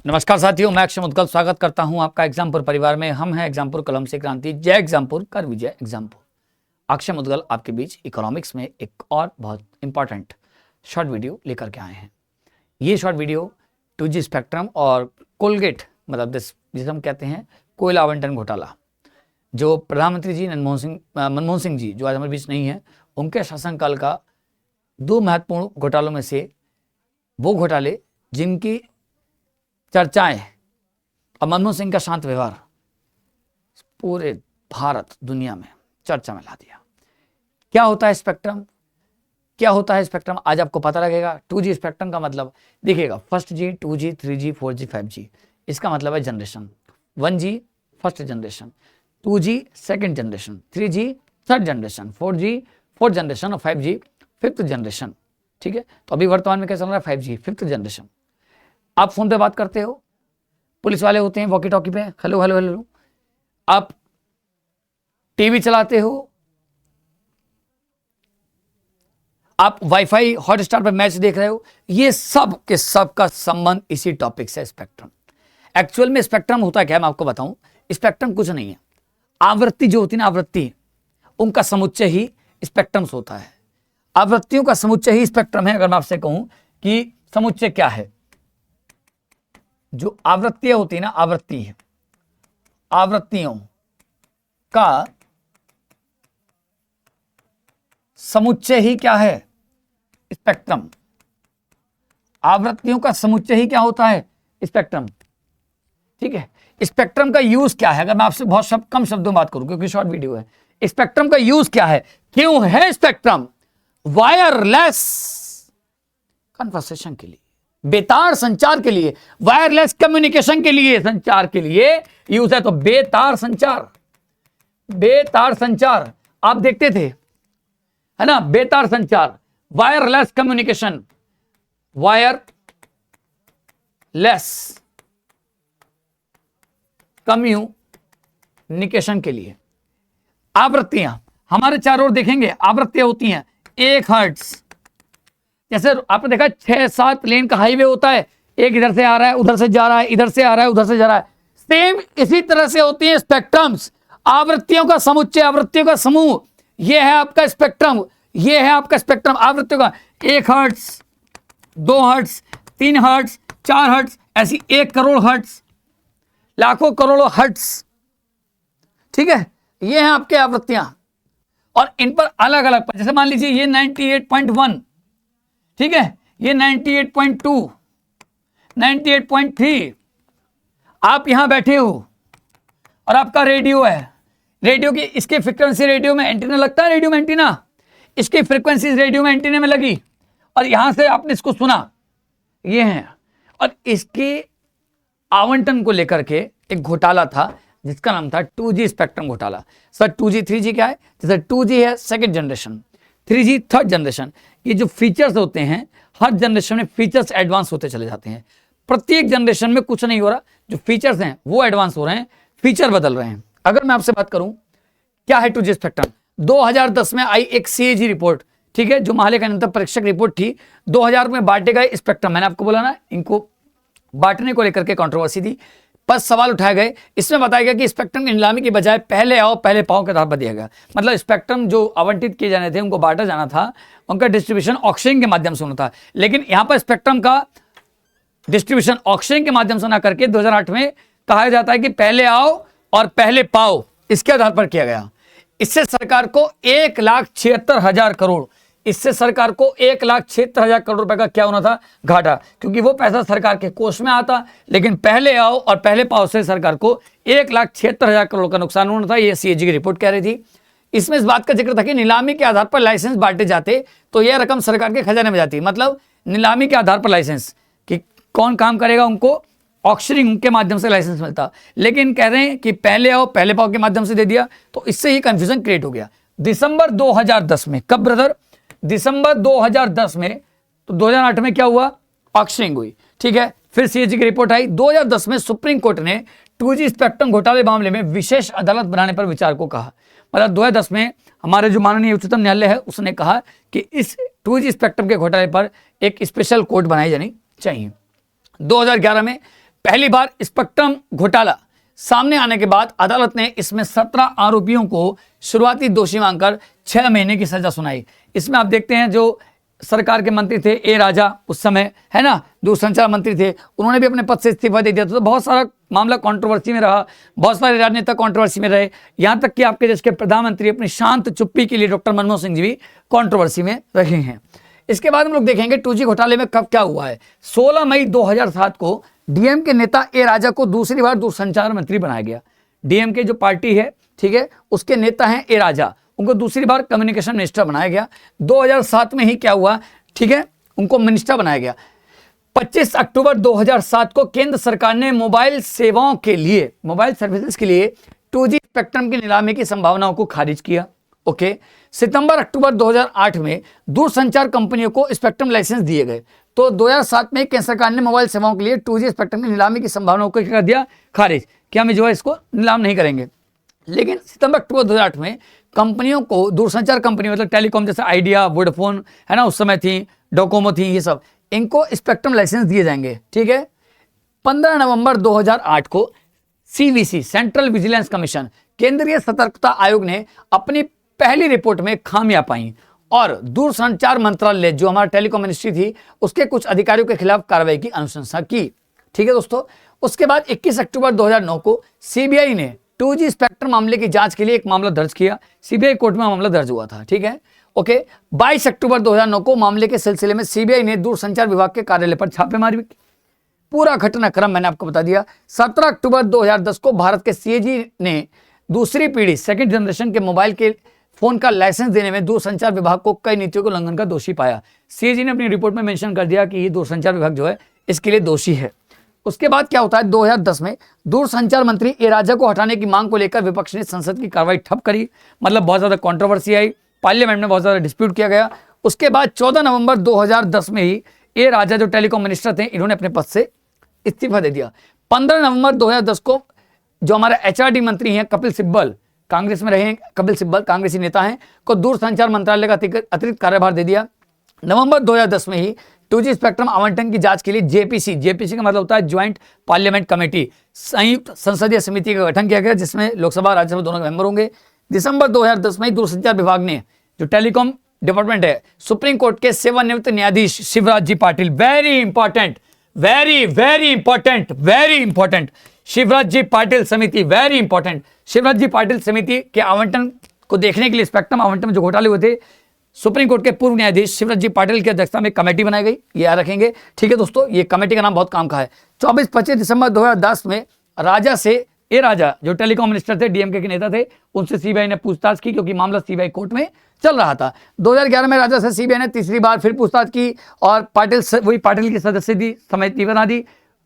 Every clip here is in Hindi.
नमस्कार साथियों, मैं अक्षय मुद्गल स्वागत करता हूं आपका एग्जामपुर परिवार में। हम हैं एग्जामपुर कलम से क्रांति, जय एग्जामपुर कर विजय एग्जामपुर। अक्षय मुद्गल आपके बीच इकोनॉमिक्स में एक और बहुत इंपॉर्टेंट शॉर्ट वीडियो लेकर के आए हैं। ये शॉर्ट वीडियो 2G स्पेक्ट्रम और कोलगेट मतलब जिसे हम कहते हैं कोयला आवंटन घोटाला, जो प्रधानमंत्री जी मनमोहन सिंह जी जो आज हमारे बीच नहीं है, उनके शासनकाल का दो महत्वपूर्ण घोटालों में से वो घोटाले जिनकी चर्चाएं और मनमोहन सिंह का शांत व्यवहार पूरे भारत दुनिया में चर्चा में ला दिया। क्या होता है स्पेक्ट्रम, क्या होता है स्पेक्ट्रम, आज आपको पता लगेगा। 2G स्पेक्ट्रम का मतलब देखिएगा, 1G 2G 3G 4G 5G, इसका मतलब है generation. 1G first generation, 2G second generation, 3G third generation, 4G fourth generation और 5G फिफ्थ जनरेशन। ठीक है, तो अभी वर्तमान में क्या चल रहा है, 5G फिफ्थ जनरेशन। आप फोन पे बात करते हो, पुलिस वाले होते हैं वॉकी टॉकी पे, हेलो हेलो हेलो। आप टीवी चलाते हो, आप वाईफाई हॉटस्टार पर मैच देख रहे हो, ये सब के सब का संबंध इसी टॉपिक से, स्पेक्ट्रम। एक्चुअल में स्पेक्ट्रम होता क्या है मैं आपको बताऊं। स्पेक्ट्रम कुछ नहीं है, आवृत्ति जो होती है ना, आवृत्ति, उनका समुच्चय ही स्पेक्ट्रम्स होता है। आवृत्तियों का समुच्चय ही स्पेक्ट्रम है। अगर मैं आपसे कहूं कि समुच्चय क्या है, जो आवृत्तियां होती है ना, आवृत्तियों का समुच्चय ही क्या है, स्पेक्ट्रम। आवृत्तियों का समुच्चय ही क्या होता है, स्पेक्ट्रम। ठीक है, स्पेक्ट्रम का यूज क्या है, अगर मैं आपसे बहुत कम शब्दों में बात करूं क्योंकि शॉर्ट वीडियो है। स्पेक्ट्रम का यूज क्या है, क्यों है स्पेक्ट्रम? वायरलेस कन्वर्सेशन के लिए, बेतार संचार के लिए, वायरलेस कम्युनिकेशन के लिए, संचार के लिए यूज है। तो बेतार संचार, बेतार संचार आप देखते थे, है ना, बेतार संचार, वायरलेस कम्युनिकेशन, वायरलेस कम्युनिकेशन के लिए। आवृत्तियां हमारे चारों ओर देखेंगे, आवृत्तियां होती हैं 1 हर्ट्ज। जैसे आपने देखा 6-7 लेन का हाईवे होता है, एक इधर से आ रहा है, उधर से जा रहा है, इधर से आ रहा है, उधर से जा रहा है। सेम इसी तरह से होती है स्पेक्ट्रम्स, आवृत्तियों का समुच्चय, आवृत्तियों का समूह। यह है आपका स्पेक्ट्रम, यह है आपका स्पेक्ट्रम। आवृत्तियों का 1 हर्ट्ज, 2 हर्ट्ज, 3 हर्ट्ज, 4 हर्ट्ज, ऐसी 1 करोड़ हर्ट्ज, लाखों करोड़ों हर्ट्ज। ठीक है, ये हैं आपके आवृत्तियां, और इन पर अलग अलग, जैसे मान लीजिए ये 98.1, ठीक है, ये 98.2, 98.3। आप यहां बैठे हो और आपका रेडियो है, रेडियो की इसकी फ्रीक्वेंसी, रेडियो में एंटीना लगता है, रेडियो में एंटीना, इसकी फ्रीक्वेंसी रेडियो में एंटीना में लगी और यहां से आपने इसको सुना, ये है। और इसके आवंटन को लेकर के एक घोटाला था जिसका नाम था 2G स्पेक्ट्रम घोटाला। सर 2G 3G क्या है, जैसे 2G है second generation, 3G third generation. ये जो फीचर्स होते हैं, हर जनरेशन में फीचर्स एडवांस होते चले जाते हैं। प्रत्येक जनरेशन में कुछ नहीं हो रहा, जो फीचर्स हैं वो एडवांस हो रहे हैं, फीचर बदल रहे हैं। अगर मैं आपसे बात करूं क्या है 2G स्पेक्ट्रम, 2010 में आई एक CAG रिपोर्ट, ठीक है, जो महालेखा नियंत्रक परीक्षक रिपोर्ट थी। 2000 में बांटे गए स्पेक्ट्रम, मैंने आपको बोला ना, इनको बांटने को लेकर के कंट्रोवर्सी थी, पर सवाल उठाए गए। इसमें बताया गया कि स्पेक्ट्रम की नीलामी की बजाय पहले आओ पहले पाओ के आधार पर दिया गया। मतलब स्पेक्ट्रम जो आवंटित किए जाने थे, उनको बांटा जाना था, उनका डिस्ट्रीब्यूशन ऑक्शनिंग के माध्यम से होना था। लेकिन यहां पर स्पेक्ट्रम का डिस्ट्रीब्यूशन ऑक्शनिंग के माध्यम से ना करके 2008 में कहा जाता है कि पहले आओ और पहले पाओ, इसके आधार पर किया गया। इससे सरकार को 1,76,000 करोड़, इससे सरकार को 1,76,000 करोड़ रुपए का क्या होना था, घाटा, क्योंकि वो पैसा सरकार के कोष में आता। लेकिन पहले आओ और पहले पाओ से सरकार को 1,76,000 करोड़ का नुकसान होना था, ये CAG की रिपोर्ट कह रही थी। इसमें इस बात का जिक्र था कि नीलामी के आधार पर लाइसेंस बांटे जाते तो यह रकम सरकार के खजाने में जाती। मतलब नीलामी के आधार पर लाइसेंस, कि कौन काम करेगा उनको ऑक्शनिंग के माध्यम से लाइसेंस मिलता। लेकिन कह रहे हैं कि पहले आओ पहले पाओ के माध्यम से दे दिया, तो इससे ही कंफ्यूजन क्रिएट हो गया। दिसंबर 2010 में, कब ब्रदर, दिसंबर 2010 में, तो 2008 में क्या हुआ, ऑक्शनिंग हुई। ठीक है, फिर CAG की रिपोर्ट आई। 2010 में सुप्रीम कोर्ट ने 2G स्पेक्ट्रम घोटाले मामले में विशेष अदालत बनाने पर विचार को कहा। मतलब 2010 में हमारे जो माननीय उच्चतम न्यायालय है उसने कहा कि इस 2G स्पेक्ट्रम के घोटाले पर एक स्पेशल कोर्ट बनाई जानी चाहिए। 2011 में पहली बार स्पेक्ट्रम घोटाला सामने आने के बाद अदालत ने इसमें 17 आरोपियों को शुरुआती दोषी मानकर 6 महीने की सजा सुनाई। इसमें आप देखते हैं जो सरकार के मंत्री थे ए राजा उस समय, है ना, दूरसंचार मंत्री थे, उन्होंने भी अपने पद से इस्तीफा दे दिया। तो बहुत सारा मामला कंट्रोवर्सी में रहा, बहुत सारे राजनेता कंट्रोवर्सी में रहे, यहाँ तक कि आपके देश के प्रधानमंत्री अपनी शांत चुप्पी के लिए डॉक्टर मनमोहन सिंह जी भी कंट्रोवर्सी में रहे हैं। इसके बाद हम लोग देखेंगे 2G घोटाले में कब क्या हुआ है। 16 मई 2007 को डीएम के नेता ए राजा को दूसरी बार दूरसंचार मंत्री बनाया गया। डीएम के जो पार्टी है, ठीक है, उसके नेता हैं ए राजा, उनको दूसरी बार कम्युनिकेशन मिनिस्टर बनाया गया। 2007 में ही क्या हुआ, ठीक है, उनको मिनिस्टर बनाया गया। 25 अक्टूबर 2007 को केंद्र सरकार ने मोबाइल सेवाओं के लिए, मोबाइल सर्विसेज के लिए 2G स्पेक्ट्रम की नीलामी की संभावनाओं को खारिज किया। ओके, सितंबर अक्टूबर 2008 में दूरसंचार कंपनियों को स्पेक्ट्रम लाइसेंस दिए गए। तो 2007 में केंद्र सरकार ने मोबाइल सेवाओं के लिए 2G स्पेक्ट्रम की नीलामी की संभावनाओं को कर दिया खारिज कि हम जो है इसको नीलाम नहीं करेंगे। लेकिन सितंबर अक्टूबर 2008 में कंपनियों को, दूरसंचार कंपनी मतलब टेलीकॉम जैसे आइडिया, वोडाफोन, है ना, उस समय थी, डोकोमो थी, ये सब, इनको स्पेक्ट्रम लाइसेंस दिए जाएंगे। ठीक है, 15 नवंबर 2008 को CVC, सेंट्रल विजिलेंस कमीशन, केंद्रीय सतर्कता आयोग ने अपनी पहली रिपोर्ट में खामियां पाई और दूरसंचार मंत्रालय, जो हमारा टेलीकॉम मिनिस्ट्री थी, उसके कुछ अधिकारियों के खिलाफ कार्रवाई की अनुशंसा की। ठीक है दोस्तों, उसके बाद 21 अक्टूबर 2009 को सीबीआई ने 2G स्पेक्ट्रम मामले की जांच के लिए एक मामला दर्ज किया। सीबीआई कोर्ट में मामला दर्ज हुआ था। ठीक है, ओके। 22 अक्टूबर 2009 को मामले के सिलसिले में सीबीआई ने दूरसंचार विभाग के कार्यालय पर छापेमारी की। पूरा घटनाक्रम मैंने आपको बता दिया। 17 अक्टूबर 2010 को भारत के CAG ने दूसरी पीढ़ी, सेकंड जनरेशन के मोबाइल के फोन का लाइसेंस देने में दूरसंचार विभाग को कई नीतियों के उल्लंघन का दोषी पाया। CAG ने अपनी रिपोर्ट में मेंशन कर दिया कि ये दूरसंचार विभाग जो है इसके लिए दोषी है। उसके बाद क्या होता है, 2010 में दूरसंचार मंत्री ए राजा को हटाने की मांग को लेकर विपक्ष ने संसद की कार्रवाई ठप करी। मतलब बहुत ज्यादा कंट्रोवर्सी आई, पार्लियामेंट में बहुत ज्यादा डिस्प्यूट किया गया। उसके बाद 14 नवंबर 2010 में ही ए राजा जो टेलीकॉम मिनिस्टर थे, इन्होंने अपने पद से इस्तीफा दे दिया। 15 नवंबर 2010 को जो हमारा HRD मंत्री हैं कपिल सिब्बल, कांग्रेस में रहे हैं कपिल सिब्बल, कांग्रेसी नेता हैं, को दूरसंचार मंत्रालय का अतिरिक्त कार्यभार दे दिया। नवंबर 2010 में ही 2G स्पेक्ट्रम आवंटन की जांच के लिए JPC का मतलब होता है ज्वाइंट पार्लियामेंट कमेटी, संयुक्त संसदीय समिति का गठन किया गया, जिसमें लोकसभा राज्यसभा दोनों के मेंबर होंगे। दिसंबर 2010 में दूरसंचार विभाग ने, जो टेलीकॉम डिपार्टमेंट है, सुप्रीम कोर्ट के सेवानिवृत्त न्यायाधीश शिवराज जी पाटिल, वेरी इंपॉर्टेंट, शिवराज जी पाटिल समिति, वेरी इंपॉर्टेंट, शिवराज जी पाटिल समिति के आवंटन को देखने के लिए, स्पेक्ट्रम आवंटन में जो घोटाले हुए थे, सुप्रीम कोर्ट के पूर्व न्यायाधीश शिवराज जी पाटिल की अध्यक्षता में कमेटी बनाई गई। ये याद रखेंगे। ठीक है दोस्तों, ये कमेटी का नाम बहुत काम का है। 24-25 दिसंबर 2010 में ए राजा जो टेलीकॉम मिनिस्टर थे, DMK के नेता थे, उनसे सीबीआई ने पूछताछ की, क्योंकि मामला सीबीआई कोर्ट में चल रहा था। 2011 में राजा से सीबीआई ने तीसरी बार फिर पूछताछ की और पाटिल की सदस्य समिति बना दी।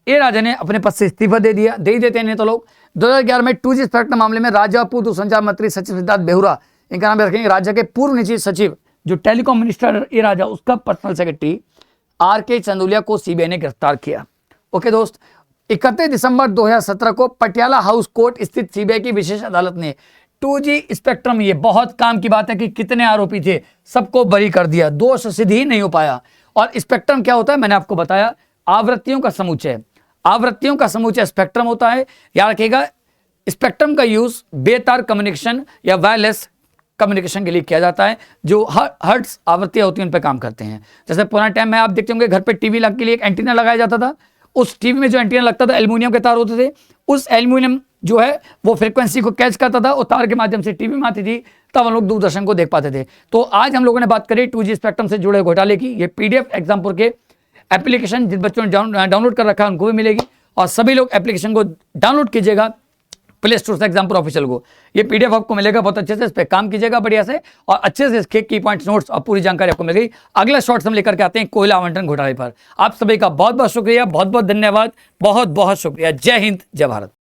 ए राजा ने अपने पद से इस्तीफा दे दिया, दे ही देते हैं नहीं तो लोग। 2011 में 2G स्पेक्ट्रम मामले में राजा, पूर्व दूरसंचार मंत्री सचिव सिद्धार्थ बेहुरा, इनका नाम रखेंगे, राज्य के पूर्व निजी सचिव जो टेलीकॉम मिनिस्टर ए राजा, उसका पर्सनल सेक्रेटरी RK चंदुलिया को सीबीआई ने गिरफ्तार किया। ओके दोस्त, 31 दिसंबर 2017 को पटियाला हाउस कोर्ट स्थित सीबीआई की विशेष अदालत ने 2G स्पेक्ट्रम, ये बहुत काम की बात है कि कितने आरोपी थे, सबको बरी कर दिया, दोष सिद्ध ही नहीं हो पाया। और स्पेक्ट्रम क्या होता है, मैंने आपको बताया, आवृत्तियों का समुच्चय, आवृत्तियों का समुच्चय स्पेक्ट्रम होता है। याद रखिएगा, स्पेक्ट्रम का यूज बेतार कम्युनिकेशन या वायरलेस कम्युनिकेशन के लिए किया जाता है, जो हर्ट्ज आवृत्तियां होती हैं उन पर काम करते हैं। जैसे पुराने टाइम में आप देखते होंगे घर पे टीवी लग के लिए एक एंटीना लगाया जाता था, उस टीवी में जो एंटीना लगता था एल्युमिनियम के तार होते थे, उस एल्युमिनियम जो है वो फ्रीक्वेंसी को कैच करता था और तार के माध्यम से टीवी में आती थी, तब हम लोग दूरदर्शन को देख पाते थे। तो आज हम लोगों ने बात करी 2G स्पेक्ट्रम से जुड़े घोटाले की। ये PDF एग्जामपुर के एप्लीकेशन जिन बच्चों ने डाउनलोड कर रखा है उनको भी मिलेगी, और सभी लोग एप्लीकेशन को डाउनलोड कीजिएगा प्ले स्टोर से एग्जामपुर ऑफिशियल को। ये PDF आपको मिलेगा, बहुत अच्छे से इस पर काम कीजिएगा बढ़िया से, और अच्छे से इसके की पॉइंट्स, नोट्स और पूरी जानकारी आपको मिल गई। अगला शॉर्ट्स हम लेकर के आते हैं कोयला आवंटन घोटाले पर। आप सभी का बहुत बहुत शुक्रिया, बहुत बहुत धन्यवाद, बहुत बहुत शुक्रिया। जय हिंद, जय भारत।